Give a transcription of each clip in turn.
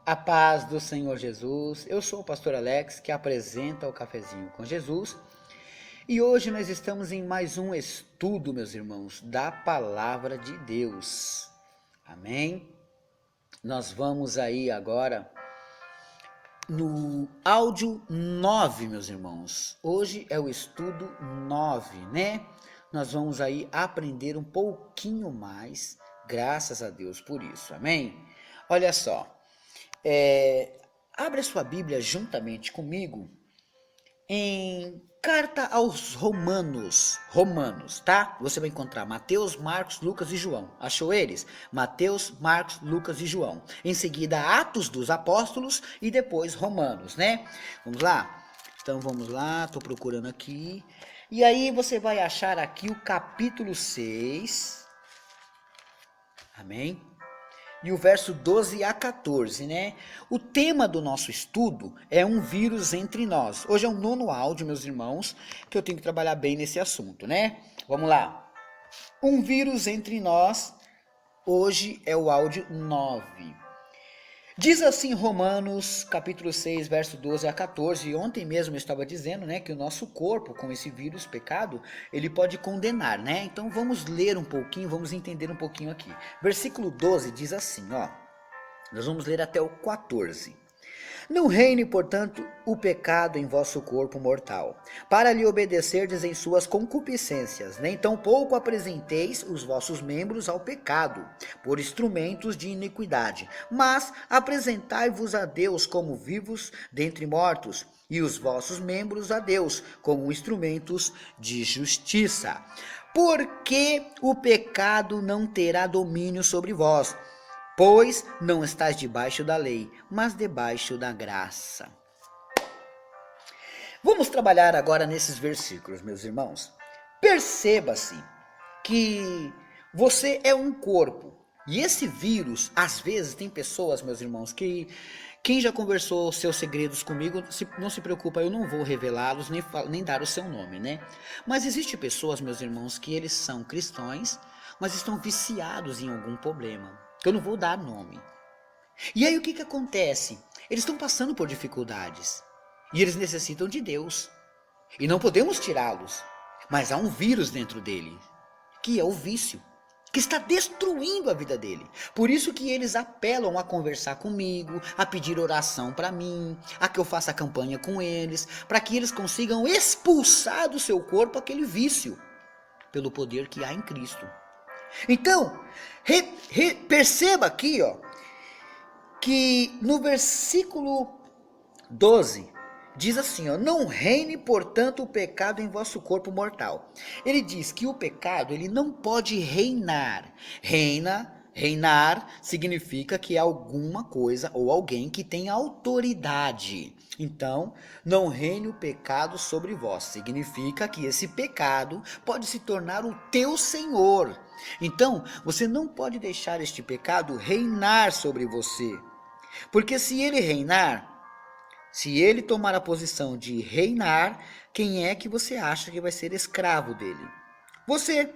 A paz do Senhor Jesus. Eu sou o pastor Alex, que apresenta o Cafezinho com Jesus. E hoje nós estamos em mais um estudo, meus irmãos, da palavra de Deus. Amém? Nós vamos aí agora no áudio 9, meus irmãos. Hoje é o estudo 9, né? Nós vamos aí aprender um pouquinho mais, graças a Deus por isso. Amém? Olha só. Abre a sua Bíblia juntamente comigo em Carta aos Romanos, tá? Você vai encontrar Mateus, Marcos, Lucas e João. Achou eles? Mateus, Marcos, Lucas e João. Em seguida, Atos dos Apóstolos e depois Romanos, né? Vamos lá? Então vamos lá, tô procurando aqui. E aí você vai achar aqui o capítulo 6. Amém? E o verso 12 a 14, né? O tema do nosso estudo é um vírus entre nós. Hoje é o 9º áudio, meus irmãos, que eu tenho que trabalhar bem nesse assunto, né? Vamos lá. Um vírus entre nós, hoje é o áudio 9. Diz assim Romanos, capítulo 6, verso 12 a 14, ontem mesmo eu estava dizendo, né, que o nosso corpo, com esse vírus, pecado, ele pode condenar, né? Então vamos ler um pouquinho, vamos entender um pouquinho aqui. Versículo 12 diz assim, ó, nós vamos ler até o 14. Não reine, portanto, o pecado em vosso corpo mortal, para lhe obedecerdes em suas concupiscências, nem tampouco apresenteis os vossos membros ao pecado, por instrumentos de iniquidade, mas apresentai-vos a Deus como vivos dentre mortos, e os vossos membros a Deus como instrumentos de justiça. Porque o pecado não terá domínio sobre vós, pois não estás debaixo da lei, mas debaixo da graça. Vamos trabalhar agora nesses versículos, meus irmãos. Perceba-se que você é um corpo. E esse vírus, às vezes, tem pessoas, meus irmãos, que quem já conversou seus segredos comigo, não se preocupa, eu não vou revelá-los, nem dar o seu nome, né? Mas existem pessoas, meus irmãos, que eles são cristãos, mas estão viciados em algum problema. Eu não vou dar nome. E aí o que acontece? Eles estão passando por dificuldades. E eles necessitam de Deus. E não podemos tirá-los. Mas há um vírus dentro dele, que é o vício, que está destruindo a vida dele. Por isso que eles apelam a conversar comigo, a pedir oração para mim, a que eu faça a campanha com eles, para que eles consigam expulsar do seu corpo aquele vício, pelo poder que há em Cristo. Então, perceba aqui, ó, que no versículo 12, diz assim, ó, não reine, portanto, o pecado em vosso corpo mortal. Ele diz que o pecado, ele não pode reinar. Reinar significa que é alguma coisa ou alguém que tem autoridade. Então, não reine o pecado sobre vós. Significa que esse pecado pode se tornar o teu senhor. Então, você não pode deixar este pecado reinar sobre você. Porque se ele reinar, se ele tomar a posição de reinar, quem é que você acha que vai ser escravo dele? Você.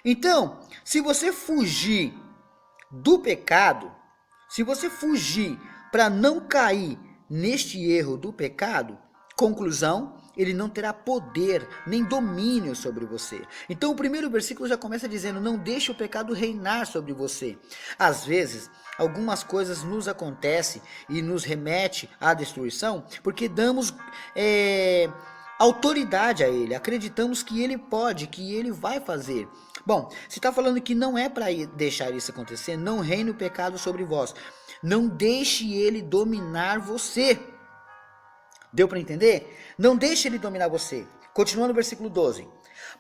Então, se você fugir do pecado, se você fugir para não cair neste erro do pecado, conclusão, ele não terá poder nem domínio sobre você. Então o primeiro versículo já começa dizendo, não deixe o pecado reinar sobre você. Às vezes, algumas coisas nos acontecem e nos remete à destruição, porque damos autoridade a ele, acreditamos que ele pode, que ele vai fazer. Bom, se está falando que não é para deixar isso acontecer, não reine o pecado sobre vós. Não deixe ele dominar você. Deu para entender? Não deixe ele dominar você. Continua no versículo 12.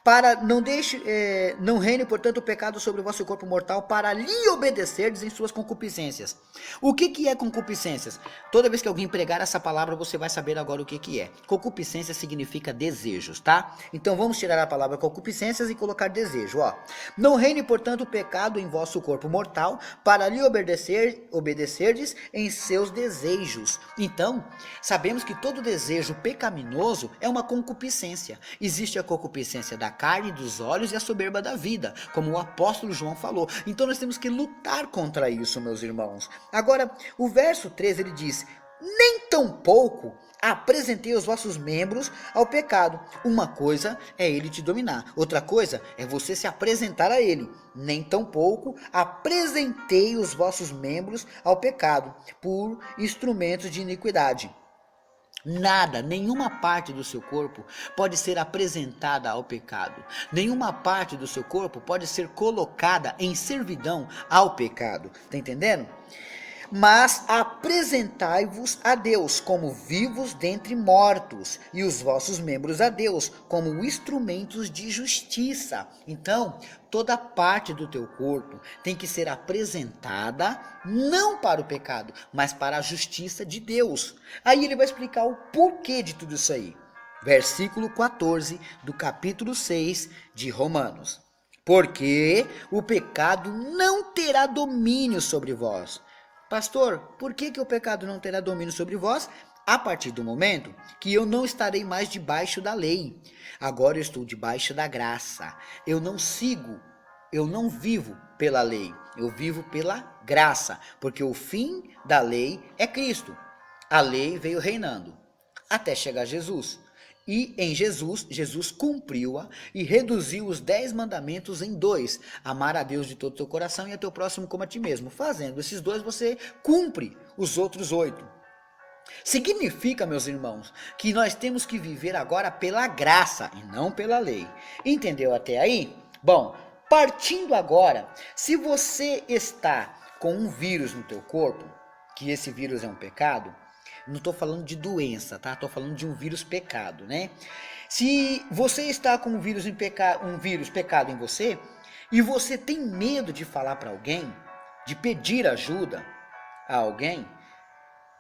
Para não reine, portanto, o pecado sobre o vosso corpo mortal, para lhe obedecerdes em suas concupiscências. O que é concupiscências? Toda vez que alguém pregar essa palavra, você vai saber agora o que é. Concupiscência significa desejos, tá? Então vamos tirar a palavra concupiscências e colocar desejo, ó. Não reine, portanto, o pecado em vosso corpo mortal, para lhe obedecerdes em seus desejos. Então, sabemos que todo desejo pecaminoso é uma concupiscência. Existe a concupiscência da carne, dos olhos e a soberba da vida, como o apóstolo João falou. Então nós temos que lutar contra isso, meus irmãos. Agora, o verso 13 ele diz: nem tampouco apresentei os vossos membros ao pecado. Uma coisa é ele te dominar, outra coisa é você se apresentar a ele. Nem tampouco apresentei os vossos membros ao pecado, por instrumentos de iniquidade. Nada, nenhuma parte do seu corpo pode ser apresentada ao pecado. Nenhuma parte do seu corpo pode ser colocada em servidão ao pecado. Tá entendendo? Mas apresentai-vos a Deus como vivos dentre mortos, e os vossos membros a Deus como instrumentos de justiça. Então, toda parte do teu corpo tem que ser apresentada não para o pecado, mas para a justiça de Deus. Aí ele vai explicar o porquê de tudo isso aí. Versículo 14 do capítulo 6 de Romanos. Porque o pecado não terá domínio sobre vós. Pastor, por que o pecado não terá domínio sobre vós? A partir do momento que eu não estarei mais debaixo da lei. Agora eu estou debaixo da graça. Eu não vivo pela lei. Eu vivo pela graça. Porque o fim da lei é Cristo. A lei veio reinando até chegar Jesus. E em Jesus cumpriu-a e reduziu os 10 mandamentos em 2. Amar a Deus de todo o teu coração e a teu próximo como a ti mesmo. Fazendo esses 2, você cumpre os outros 8. Significa, meus irmãos, que nós temos que viver agora pela graça e não pela lei. Entendeu até aí? Bom, partindo agora, se você está com um vírus no teu corpo, que esse vírus é um pecado, não estou falando de doença, tá? Estou falando de um vírus pecado, né? Se você está com um vírus pecado em você, e você tem medo de falar para alguém, de pedir ajuda a alguém,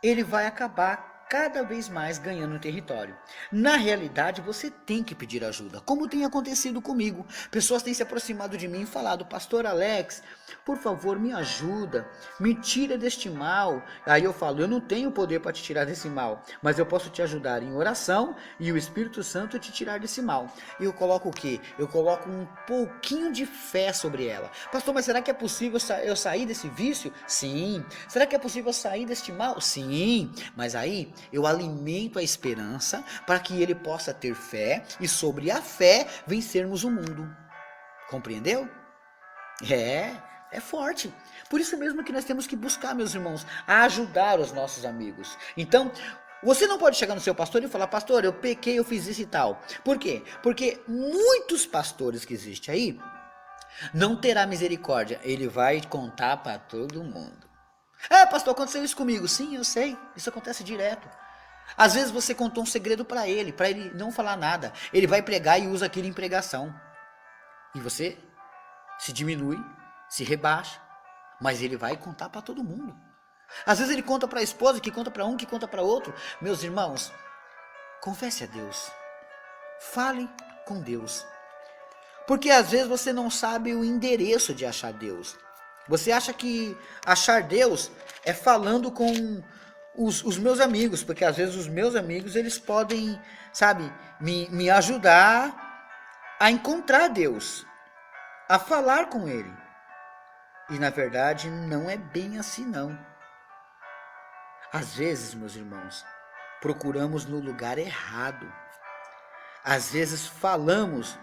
ele vai acabar cada vez mais ganhando território. Na realidade, você tem que pedir ajuda, como tem acontecido comigo. Pessoas têm se aproximado de mim e falado: Pastor Alex, por favor, me ajuda, me tira deste mal. Aí eu falo: eu não tenho poder para te tirar desse mal, mas eu posso te ajudar em oração e o Espírito Santo te tirar desse mal. E eu coloco o quê? Eu coloco um pouquinho de fé sobre ela. Pastor, mas será que é possível eu sair desse vício? Sim. Será que é possível eu sair deste mal? Sim. Mas aí eu alimento a esperança para que ele possa ter fé e sobre a fé vencermos o mundo. Compreendeu? É forte. Por isso mesmo que nós temos que buscar, meus irmãos, a ajudar os nossos amigos. Então, você não pode chegar no seu pastor e falar: pastor, eu pequei, eu fiz isso e tal. Por quê? Porque muitos pastores que existem aí não terá misericórdia. Ele vai contar para todo mundo. Pastor, aconteceu isso comigo. Sim, eu sei. Isso acontece direto. Às vezes você contou um segredo para ele não falar nada. Ele vai pregar e usa aquilo em pregação. E você se diminui, se rebaixa, mas ele vai contar para todo mundo. Às vezes ele conta para a esposa, que conta para um, que conta para outro. Meus irmãos, confesse a Deus. Fale com Deus. Porque às vezes você não sabe o endereço de achar Deus. Você acha que achar Deus é falando com os meus amigos, porque às vezes os meus amigos, eles podem, sabe, me ajudar a encontrar Deus, a falar com Ele. E na verdade não é bem assim não. Às vezes, meus irmãos, procuramos no lugar errado. Às vezes falamos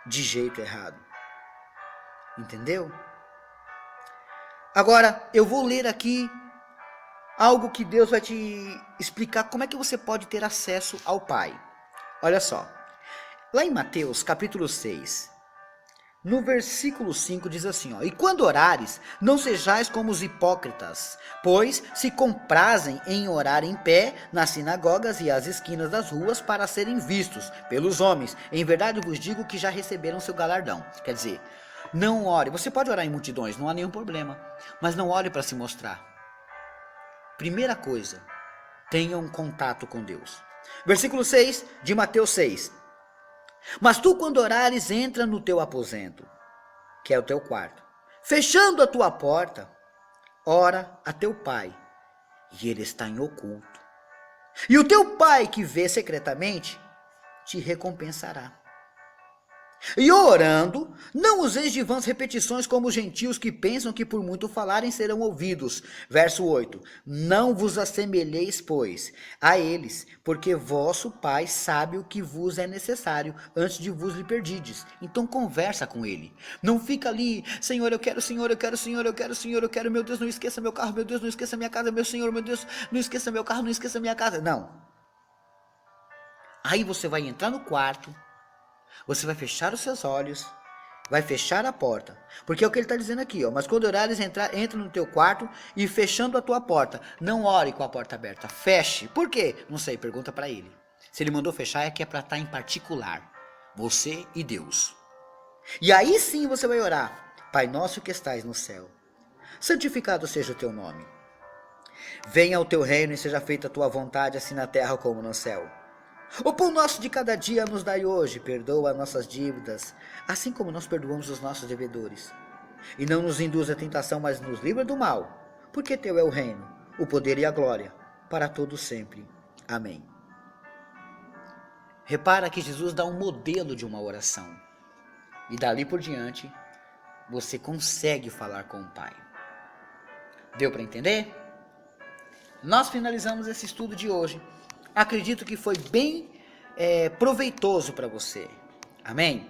de jeito errado. Entendeu? Agora, eu vou ler aqui algo que Deus vai te explicar como é que você pode ter acesso ao Pai. Olha só. Lá em Mateus, capítulo 6, no versículo 5 diz assim, ó: E quando orares, não sejais como os hipócritas, pois se comprazem em orar em pé nas sinagogas e às esquinas das ruas para serem vistos pelos homens. Em verdade vos digo que já receberam seu galardão. Quer dizer, não ore. Você pode orar em multidões, não há nenhum problema. Mas não ore para se mostrar. Primeira coisa, tenha um contato com Deus. Versículo 6 de Mateus 6. Mas tu, quando orares, entra no teu aposento, que é o teu quarto. Fechando a tua porta, ora a teu pai, e ele está em oculto. E o teu pai, que vê secretamente, te recompensará. E orando, não useis de vãs repetições como os gentios que pensam que por muito falarem serão ouvidos. Verso 8. Não vos assemelheis, pois, a eles, porque vosso Pai sabe o que vos é necessário antes de vos lhe perdides. Então conversa com ele. Não fica ali, Senhor, eu quero, Senhor, eu quero, Senhor, eu quero, Senhor, eu quero, meu Deus, não esqueça meu carro, meu Deus, não esqueça minha casa, meu Senhor, meu Deus, não esqueça meu carro, não esqueça minha casa. Não. Aí você vai entrar no quarto. Você vai fechar os seus olhos, vai fechar a porta. Porque é o que ele está dizendo aqui, ó. Mas quando orares, entra no teu quarto e fechando a tua porta. Não ore com a porta aberta, feche. Por quê? Não sei, pergunta para ele. Se ele mandou fechar é que é para estar em particular. Você e Deus. E aí sim você vai orar. Pai nosso que estais no céu, santificado seja o teu nome. Venha o teu reino e seja feita a tua vontade, assim na terra como no céu. O pão nosso de cada dia nos dai hoje, perdoa nossas dívidas, assim como nós perdoamos os nossos devedores. E não nos induz a tentação, mas nos livra do mal, porque teu é o reino, o poder e a glória, para todos sempre. Amém. Repara que Jesus dá um modelo de uma oração. E dali por diante, você consegue falar com o Pai. Deu para entender? Nós finalizamos esse estudo de hoje. Acredito que foi bem proveitoso para você. Amém?